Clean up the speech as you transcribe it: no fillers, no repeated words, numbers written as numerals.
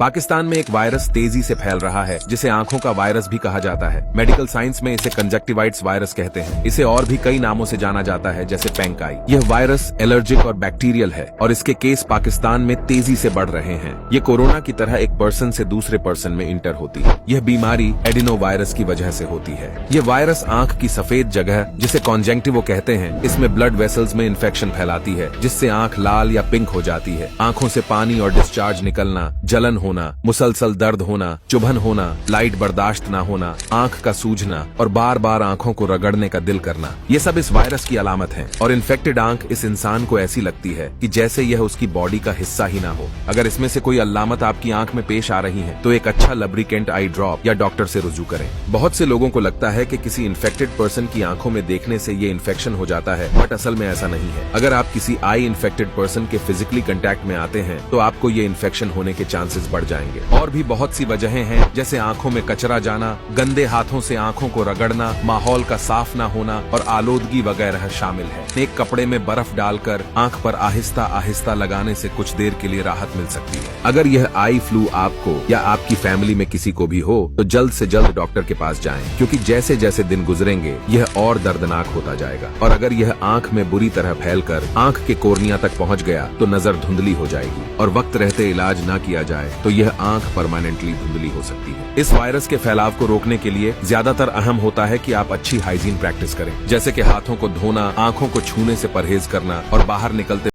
पाकिस्तान में एक वायरस तेजी से फैल रहा है जिसे आंखों का वायरस भी कहा जाता है। मेडिकल साइंस में इसे कंजक्टिवाइटिस वायरस कहते हैं। इसे और भी कई नामों से जाना जाता है जैसे पेंकाई। यह वायरस एलर्जिक और बैक्टीरियल है और इसके केस पाकिस्तान में तेजी से बढ़ रहे हैं। ये कोरोना की तरह एक पर्सन से दूसरे पर्सन में इंटर होती है। यह बीमारी एडिनो वायरस की वजह से होती है। ये वायरस आंख की सफेद जगह जिसे कॉन्जेक्टिवा कहते हैं, इसमें ब्लड वेसल्स में इन्फेक्शन फैलाती है जिससे आंख लाल या पिंक हो जाती है। आंखों से पानी और डिस्चार्ज निकलना, जलन होना, मुसलसल दर्द होना, चुभन होना, लाइट बर्दाश्त न होना, आंख का सूजना और बार बार आंखों को रगड़ने का दिल करना, ये सब इस वायरस की अलामत हैं। और इन्फेक्टेड आंख इस इंसान को ऐसी लगती है कि जैसे यह उसकी बॉडी का हिस्सा ही ना हो। अगर इसमें से कोई अलामत आपकी आंख में पेश आ रही है तो एक अच्छा लब्रिकेंट आई ड्रॉप या डॉक्टर से रुजू करें। बहुत से लोगों को लगता है कि किसी इन्फेक्टेड पर्सन की आंखों में देखने से ये इन्फेक्शन हो जाता है, बट असल में ऐसा नहीं है। अगर आप किसी आई इन्फेक्टेड पर्सन के फिजिकली कांटेक्ट में आते हैं तो आपको ये इन्फेक्शन होने के चांसेस बढ़ जाएंगे। और भी बहुत सी वजहें हैं जैसे आंखों में कचरा जाना, गंदे हाथों से आंखों को रगड़ना, माहौल का साफ ना होना और आलूदगी वगैरह शामिल है। एक कपड़े में बर्फ डालकर आंख पर आहिस्ता आहिस्ता लगाने से कुछ देर के लिए राहत मिल सकती है। अगर यह आई फ्लू आपको या आपकी फैमिली में किसी को भी हो तो जल्द से जल्द डॉक्टर के पास जाएं, क्योंकि जैसे जैसे दिन गुजरेंगे यह और दर्दनाक होता जाएगा। और अगर यह आंख में बुरी तरह फैलकर आंख के कोर्निया तक पहुंच गया तो नजर धुंधली हो जाएगी और वक्त रहते इलाज न किया जाए तो यह आंख परमानेंटली धुंधली हो सकती है। इस वायरस के फैलाव को रोकने के लिए ज्यादातर अहम होता है कि आप अच्छी हाइजीन प्रैक्टिस करें, जैसे कि हाथों को धोना, आंखों को छूने से परहेज करना और बाहर निकलते